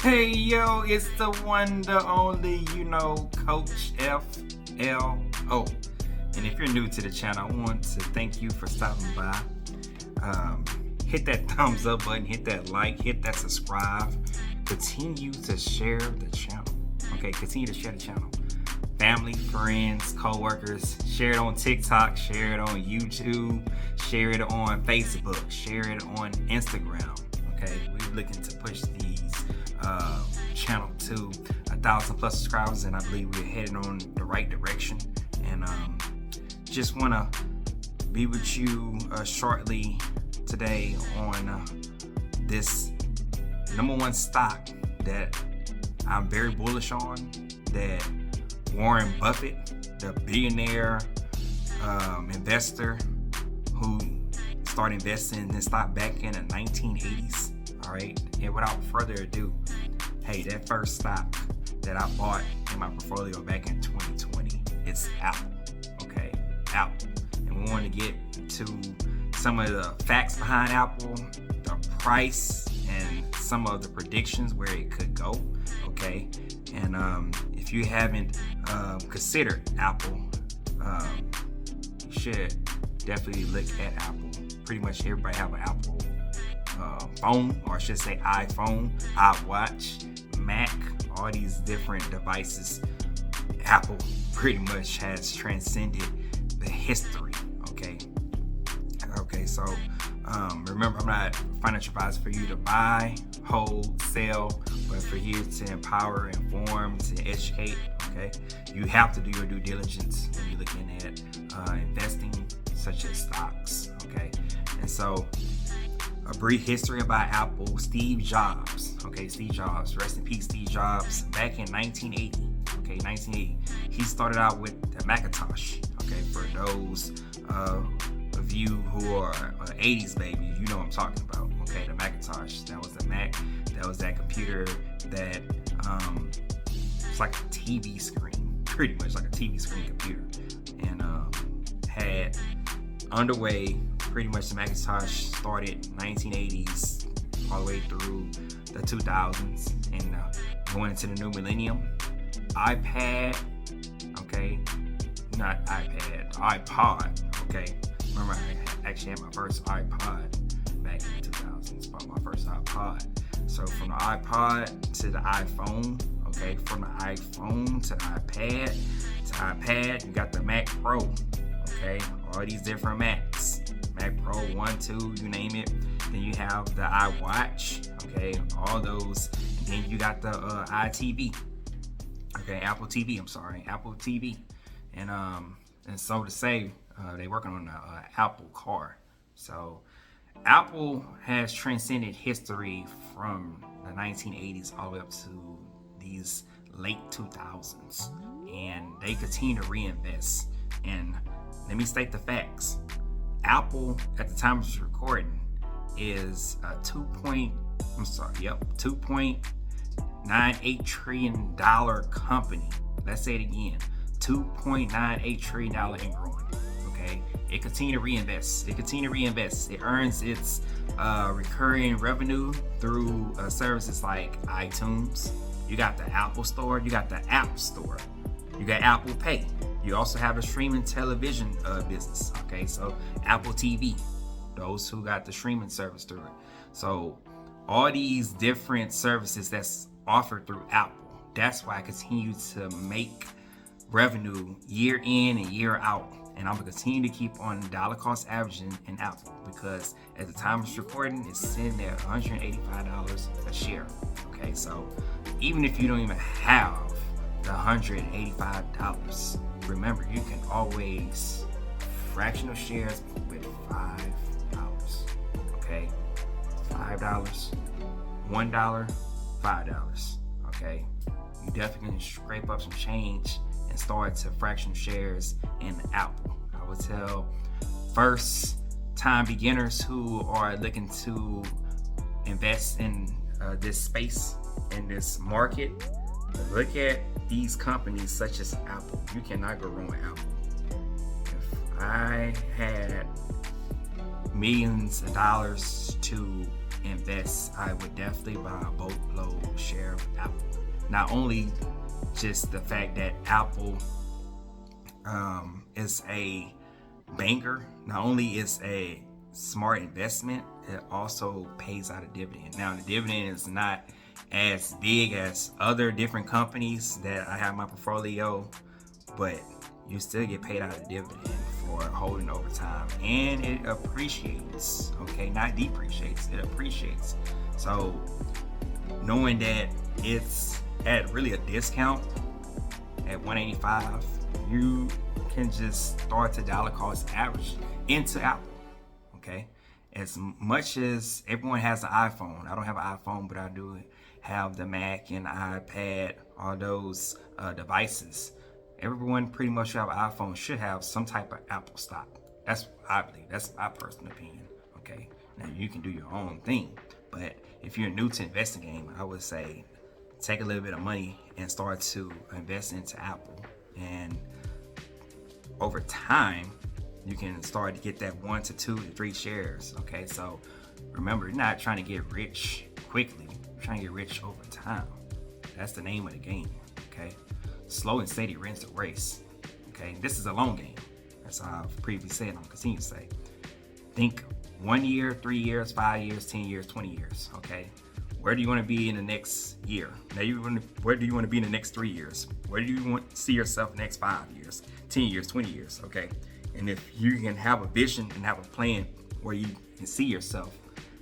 Hey yo, it's the one, the only, Coach FLO. And if you're new to the channel, I want to thank you for stopping by. Hit that thumbs up button, hit that like, hit that subscribe. Continue to share the channel. Okay, continue to share the channel. Family, friends, co-workers, share it on TikTok, share it on YouTube, share it on Facebook, share it on Instagram. Okay, we're looking to push these channel to 1,000 plus subscribers, and I believe we're headed on the right direction. And just want to be with you shortly today on this number one stock that I'm very bullish on, that Warren Buffett, the billionaire investor who started investing in stock back in the 1980s. All right, and without further ado, hey, that first stock that I bought in my portfolio back in 2020, it's Apple. Okay, Apple. And we want to get to some of the facts behind Apple, the price, and some of the predictions where it could go. Okay, and if you haven't considered Apple, you should definitely look at Apple. Pretty much everybody have an Apple phone, or I should say iPhone, iWatch, Mac, all these different devices. Apple pretty much has transcended the history. Okay, so remember, I'm not a financial advisor for you to buy, hold, sell, but for you to empower, inform, to educate. Okay, you have to do your due diligence when you're looking at investing, such as stocks. Okay, and so a brief history about Apple. Steve Jobs. Okay, Steve Jobs. Rest in peace, Steve Jobs. Back in 1980. Okay, 1980. He started out with the Macintosh. Okay, for those of you who are 80s babies, you know what I'm talking about. Okay, the Macintosh. That was the Mac. That was that computer that it's like a TV screen, pretty much like a TV screen computer, and had underway. Pretty much the Macintosh started 1980s all the way through the 2000s and going into the new millennium. iPad, okay, not iPad, iPod, okay. Remember, I actually had my first iPod back in the 2000s, bought my first iPod. So from the iPod to the iPhone, okay, from the iPhone to the iPad, you got the Mac Pro, okay, all these different Macs. Mac Pro 1, 2, you name it. Then you have the iWatch, okay, all those. And then you got the iTV, okay, Apple TV. Apple TV. And so to say, they working on the Apple car. So Apple has transcended history from the 1980s all the way up to these late 2000s, and they continue to reinvest. And let me state the facts. Apple, at the time of this recording, is a $2.98 trillion company. Let's say it again, $2.98 trillion and growing. Okay, it continue to reinvest. It earns its recurring revenue through services like iTunes. You got the Apple Store. You got the App Store. You got Apple Pay. You also have the streaming television business. Okay, so Apple TV, those who got the streaming service through it. So all these different services that's offered through Apple, that's why I continue to make revenue year in and year out. And I'm gonna continue to keep on dollar cost averaging in Apple, because at the time of this recording, it's sitting at $185 a share. Okay, so even if you don't even have the $185, remember, you can always fractional shares with $5. Okay, $5, $1, $5. Okay, you definitely can scrape up some change and start to fractional shares in Apple. I would tell first time beginners who are looking to invest in this space, in this market, look at these companies such as Apple. You cannot go wrong with Apple. If I had millions of dollars to invest, I would definitely buy a boatload share of Apple. Not only just the fact that Apple is a banger, not only is a smart investment, it also pays out a dividend. Now, the dividend is not as big as other different companies that I have in my portfolio, but you still get paid out a dividend for holding over time, and it appreciates, okay, not depreciates, it appreciates. So knowing that it's at really a discount at 185, you can just start to dollar cost average into Apple. Okay, as much as everyone has an iPhone, I don't have an iPhone, but I do have the Mac and iPad, all those devices. Everyone pretty much who have an iPhone should have some type of Apple stock. That's what I believe. That's my personal opinion. Okay, now you can do your own thing, but if you're new to investing game, I would say take a little bit of money and start to invest into Apple, and over time you can start to get that 1 to 2 to 3 shares. Okay, so remember, you're not trying to get rich quickly, you're trying to get rich over time. That's the name of the game. Okay, slow and steady wins the race. Okay, this is a long game. That's how I've previously said, I'm continue to say. Think 1 year, 3 years, 5 years, 10 years, 20 years. Okay, where do you want to be in the next year? Where do you want to be in the next 3 years? Where do you want to see yourself in the next 5 years, 10 years, 20 years? Okay, and if you can have a vision and have a plan where you can see yourself,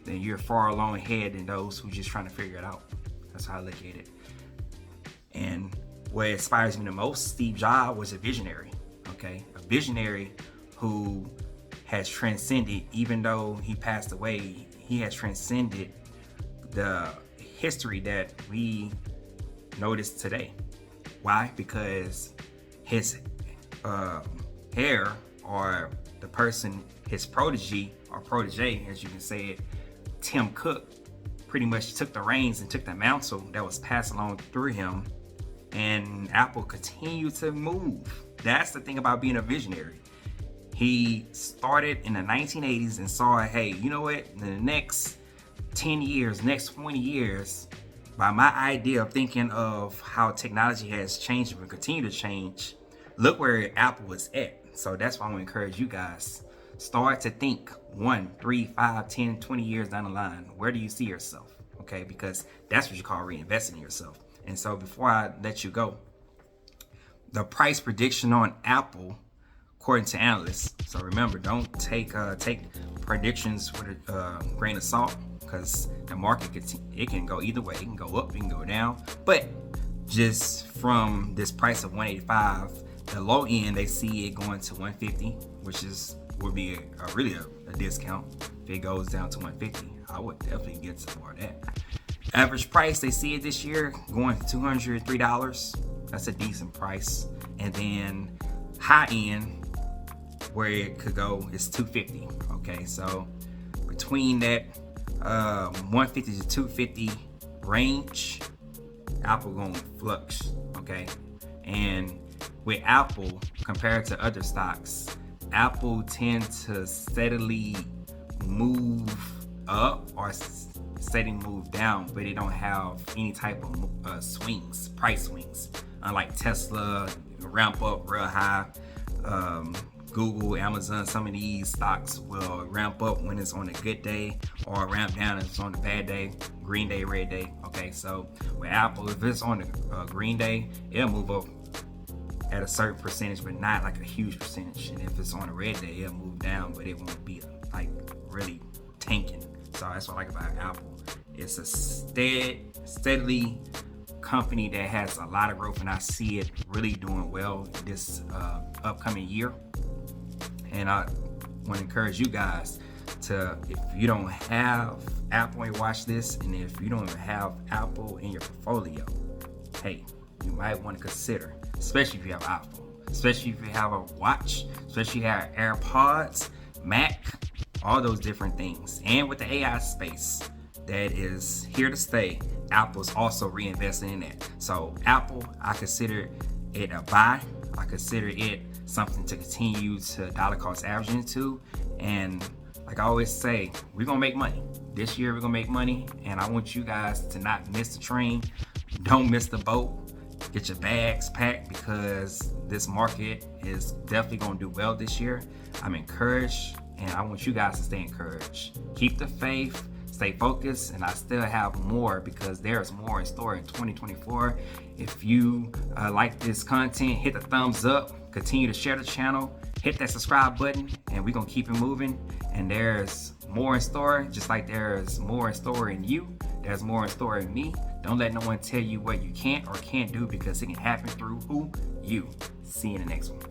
then you're far along ahead than those who just trying to figure it out. That's how I look at it. And what inspires me the most, Steve Jobs was a visionary. Okay, a visionary who has transcended, even though he passed away, he has transcended the history that we notice today. Why? Because his heir, or the person, his protege or protege, as you can say it, Tim Cook, pretty much took the reins and took the mantle that was passed along through him, and Apple continued to move. That's the thing about being a visionary. He started in the 1980s and saw, hey, you know what, in the next 10 years, next 20 years, by my idea of thinking of how technology has changed and will continue to change, look where Apple is at. So that's why I want to encourage you guys, start to think 1, 3, 5, 10, 20 years down the line. Where do you see yourself? Okay, because that's what you call reinvesting in yourself. And so before I let you go, the price prediction on Apple, according to analysts, so remember, don't take predictions with a grain of salt, because the market can go either way. It can go up, it can go down. But just from this price of 185, the low end, they see it going to 150, which would be really a discount. If it goes down to 150, I would definitely get some more of that. Average price, they see it this year going to $203. That's a decent price. And then high end, where it could go, is $250. Okay, so between that 150 to 250 range, Apple going to flux. Okay, and with Apple, compared to other stocks, Apple tends to steadily move up or steadily move down, but they don't have any type of swings, price swings. Unlike Tesla, ramp up real high. Google, Amazon, some of these stocks will ramp up when it's on a good day, or ramp down if it's on a bad day, green day, red day. Okay, so with Apple, if it's on a green day, it'll move up at a certain percentage, but not like a huge percentage. And if it's on a red day, it'll move down, but it won't be like really tanking. So that's what I like about Apple. It's a steadily company that has a lot of growth, and I see it really doing well this upcoming year. And I want to encourage you guys to, if you don't have Apple and watch this, and if you don't even have Apple in your portfolio, hey, you might want to consider, especially if you have iPhone, especially if you have a watch, especially if you have AirPods, Mac, all those different things. And with the AI space that is here to stay, Apple's also reinvesting in it. So Apple, I consider it a buy. I consider it something to continue to dollar cost average into. And like I always say, we're gonna make money. This year we're gonna make money, and I want you guys to not miss the train. Don't miss the boat. Get your bags packed because this market is definitely gonna do well this year. I'm encouraged, and I want you guys to stay encouraged. Keep the faith, stay focused, and I still have more because there's more in store in 2024. If you like this content, hit the thumbs up, continue to share the channel, hit that subscribe button, and we're gonna keep it moving. And there's more in store, just like there's more in store in you, there's more in store in me. Don't let no one tell you what you can't or can't do because it can happen through who? You. See you in the next one.